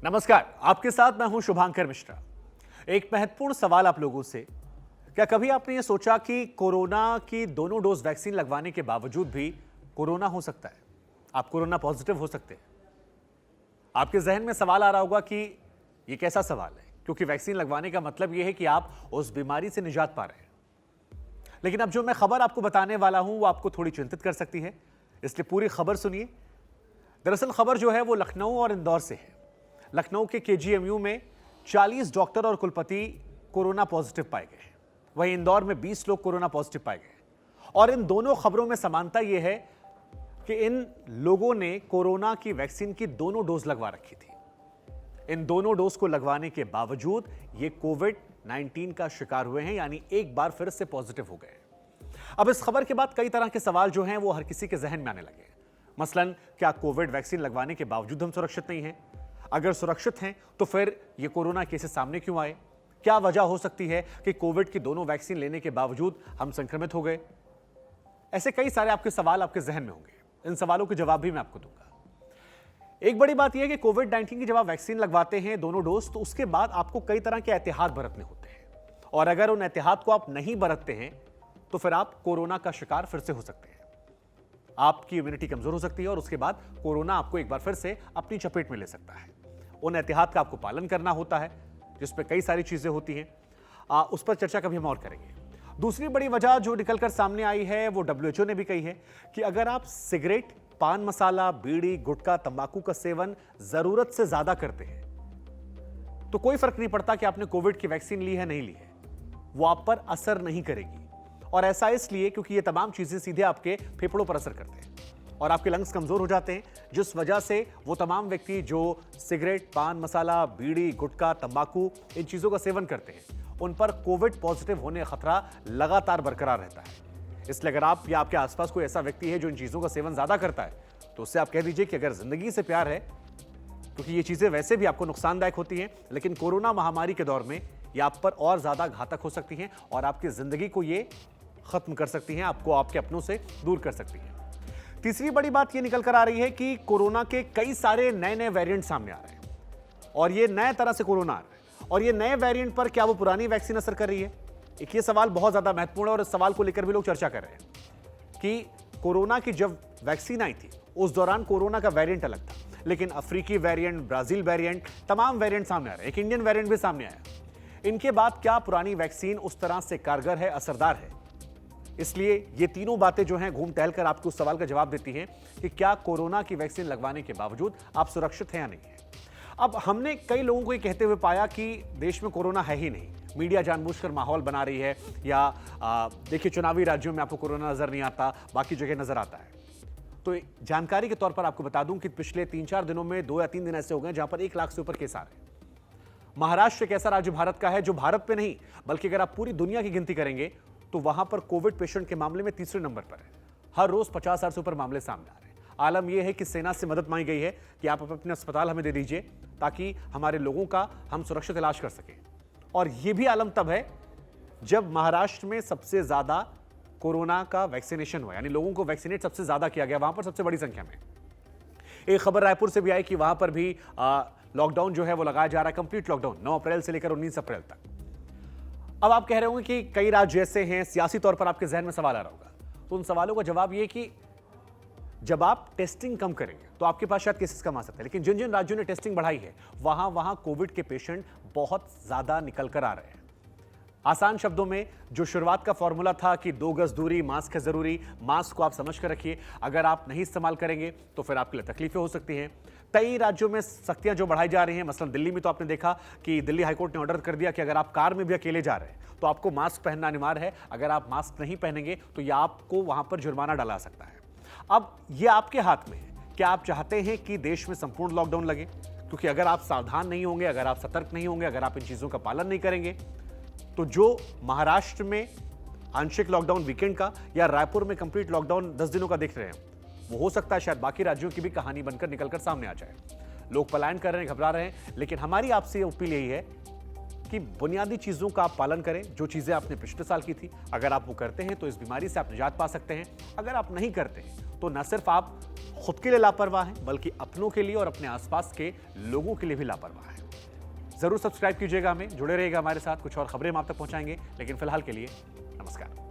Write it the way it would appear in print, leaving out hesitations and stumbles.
नमस्कार, आपके साथ मैं हूं शुभांकर मिश्रा। एक महत्वपूर्ण सवाल आप लोगों से, क्या कभी आपने ये सोचा कि कोरोना की दोनों डोज वैक्सीन लगवाने के बावजूद भी कोरोना हो सकता है? आप कोरोना पॉजिटिव हो सकते हैं। आपके जहन में सवाल आ रहा होगा कि ये कैसा सवाल है, क्योंकि वैक्सीन लगवाने का मतलब यह है कि आप उस बीमारी से निजात पा रहे हैं। लेकिन अब जो मैं खबर आपको बताने वाला हूं वो आपको थोड़ी चिंतित कर सकती है, इसलिए पूरी खबर सुनिए। दरअसल खबर जो है वो लखनऊ और इंदौर से है। लखनऊ के केजीएमयू में 40 डॉक्टर और कुलपति कोरोना पॉजिटिव पाए गए, वहीं इंदौर में 20 लोग कोरोना पॉजिटिव पाए गए। और इन दोनों खबरों में समानता यह है कि इन लोगों ने कोरोना की वैक्सीन की दोनों डोज लगवा रखी थी। इन दोनों डोज को लगवाने के बावजूद ये कोविड-19 का शिकार हुए हैं, यानी एक बार फिर से पॉजिटिव हो गए। अब इस खबर के बाद कई तरह के सवाल जो हैं वो हर किसी के जहन में आने लगे। मसलन, क्या कोविड वैक्सीन लगवाने के बावजूद हम सुरक्षित नहीं हैं? अगर सुरक्षित हैं तो फिर ये कोरोना केसेस सामने क्यों आए? क्या वजह हो सकती है कि कोविड की दोनों वैक्सीन लेने के बावजूद हम संक्रमित हो गए? ऐसे कई सारे आपके सवाल आपके जहन में होंगे। इन सवालों के जवाब भी मैं आपको दूंगा। एक बड़ी बात यह है कि कोविड-19 की जब आप वैक्सीन लगवाते हैं दोनों डोज, तो उसके बाद आपको कई तरह के एहतियात बरतने होते हैं, और अगर उन एहतियात को आप नहीं बरतते हैं तो फिर आप कोरोना का शिकार फिर से हो सकते हैं। आपकी इम्यूनिटी कमजोर हो सकती है और उसके बाद कोरोना आपको एक बार फिर से अपनी चपेट में ले सकता है। उन एहतियात का आपको पालन करना होता है, जिसमें कई सारी चीजें होती हैं। उस पर चर्चा कभी हम और करेंगे। दूसरी बड़ी वजह जो निकलकर सामने आई है वो WHO ने भी कही है कि अगर आप सिगरेट, पान मसाला, बीड़ी, गुटखा, तंबाकू का सेवन जरूरत से ज्यादा करते हैं तो कोई फर्क नहीं पड़ता कि आपने कोविड की वैक्सीन ली है नहीं ली है, वो आप पर असर नहीं करेगी। और ऐसा इसलिए क्योंकि ये तमाम चीजें सीधे आपके फेफड़ों पर असर करते हैं और आपके लंग्स कमजोर हो जाते हैं, जिस वजह से वो तमाम व्यक्ति जो सिगरेट, पान मसाला, बीड़ी, गुटखा, तंबाकू इन चीजों का सेवन करते हैं उन पर कोविड पॉजिटिव होने का खतरा लगातार बरकरार रहता है। इसलिए अगर आप या आपके आसपास कोई ऐसा व्यक्ति है जो इन चीजों का सेवन ज्यादा करता है तो उससे आप कह दीजिए कि अगर जिंदगी से प्यार है, क्योंकि ये चीजें वैसे भी आपको नुकसानदायक होती हैं, लेकिन कोरोना महामारी के दौर में ये आप पर और ज्यादा घातक हो सकती हैं और आपकी जिंदगी को ये खत्म कर सकती हैं, आपको आपके अपनों से दूर कर सकती हैं। तीसरी बड़ी बात ये निकल कर आ रही है कि कोरोना के कई सारे नए नए वेरिएंट सामने आ रहे हैं और ये नए तरह से कोरोना आ रहा है, और ये नए वेरिएंट पर क्या वो पुरानी वैक्सीन असर कर रही है? एक ये सवाल बहुत ज्यादा महत्वपूर्ण है और इस सवाल को लेकर भी लोग चर्चा कर रहे हैं कि कोरोना की जब वैक्सीन आई थी उस दौरान कोरोना का वेरिएंट अलग था, लेकिन अफ्रीकी वेरिएंट, ब्राजील वेरिएंट, तमाम वेरिएंट सामने आ रहे हैं। एक इंडियन वेरिएंट भी सामने आया। इनके बाद क्या पुरानी वैक्सीन उस तरह से कारगर है, असरदार है? इसलिए ये तीनों बातें जो हैं घूम टहल कर आपको उस सवाल का जवाब देती हैं कि क्या कोरोना की वैक्सीन लगवाने के बावजूद आप सुरक्षित हैं या नहीं है। अब हमने कई लोगों को ये कहते हुए पाया कि देश में कोरोना है ही नहीं, मीडिया जानबूझकर माहौल बना रही है, या देखिए चुनावी राज्यों में आपको कोरोना नजर नहीं आता, बाकी जगह नजर आता है। तो जानकारी के तौर पर आपको बता दूं कि पिछले 3-4 दिनों में 2 या 3 दिन ऐसे हो गए जहां पर 1 लाख से ऊपर केस आ रहे हैं। महाराष्ट्र एक ऐसा राज्य भारत का है जो भारत पे नहीं बल्कि अगर आप पूरी दुनिया की गिनती करेंगे तो वहां पर कोविड पेशेंट के मामले में तीसरे नंबर पर है। हर रोज 50,000 से ऊपर मामले सामने आ रहे हैं। आलम यह है कि सेना से मदद मांगी गई है कि आप अपने अस्पताल हमें दे दीजिए ताकि हमारे लोगों का हम सुरक्षित इलाज कर सकें। और यह भी आलम तब है जब महाराष्ट्र में सबसे ज्यादा कोरोना का वैक्सीनेशन हुआ, यानी लोगों को वैक्सीनेट सबसे ज्यादा किया गया वहां पर सबसे बड़ी संख्या में। एक खबर रायपुर से भी आई कि वहां पर भी लॉकडाउन जो है वो लगाया जा रहा है, कंप्लीट लॉकडाउन 9 अप्रैल से लेकर 19 अप्रैल तक। अब आप कह रहे होंगे कि कई राज्य ऐसे हैं, सियासी तौर पर आपके जहन में सवाल आ रहा होगा, तो उन सवालों का जवाब यह कि जब आप टेस्टिंग कम करेंगे तो आपके पास शायद केसेस कम आ सकते हैं, लेकिन जिन जिन राज्यों ने टेस्टिंग बढ़ाई है वहां कोविड के पेशेंट बहुत ज्यादा निकल कर आ रहे हैं। आसान शब्दों में जो शुरुआत का फॉर्मूला था कि 2 गज दूरी, मास्क है जरूरी, मास्क को आप समझ कर रखिए, अगर आप नहीं इस्तेमाल करेंगे तो फिर आपके लिए तकलीफें हो सकती हैं। कई राज्यों में सख्तियां जो बढ़ाई जा रही हैं, मसलन दिल्ली में तो आपने देखा कि दिल्ली हाईकोर्ट ने ऑर्डर कर दिया कि अगर आप कार में भी अकेले जा रहे हैं तो आपको मास्क पहनना अनिवार्य है। अगर आप मास्क नहीं पहनेंगे तो यह आपको वहां पर जुर्माना डाला सकता है। अब यह आपके हाथ में है, क्या आप चाहते हैं कि देश में संपूर्ण लॉकडाउन लगे? क्योंकि अगर आप सावधान नहीं होंगे, अगर आप सतर्क नहीं होंगे, अगर आप इन चीजों का पालन नहीं करेंगे तो जो महाराष्ट्र में आंशिक लॉकडाउन वीकेंड का या रायपुर में कंप्लीट लॉकडाउन 10 दिनों का देख रहे हैं, वो हो सकता है शायद बाकी राज्यों की भी कहानी बनकर निकलकर सामने आ जाए। लोग पलायन कर रहे हैं, घबरा रहे हैं, लेकिन हमारी आपसे अपील यही है कि बुनियादी चीज़ों का आप पालन करें, जो चीज़ें आपने पिछले साल की थी। अगर आप वो करते हैं तो इस बीमारी से आप निजात पा सकते हैं। अगर आप नहीं करते हैं तो न सिर्फ आप खुद के लिए लापरवाह हैं, बल्कि अपनों के लिए और अपने आसपास के लोगों के लिए भी लापरवाह हैं। जरूर सब्सक्राइब कीजिएगा, हमें जुड़े रहिएगा हमारे साथ। कुछ और खबरें हम आप तक पहुंचाएंगे, लेकिन फिलहाल के लिए नमस्कार।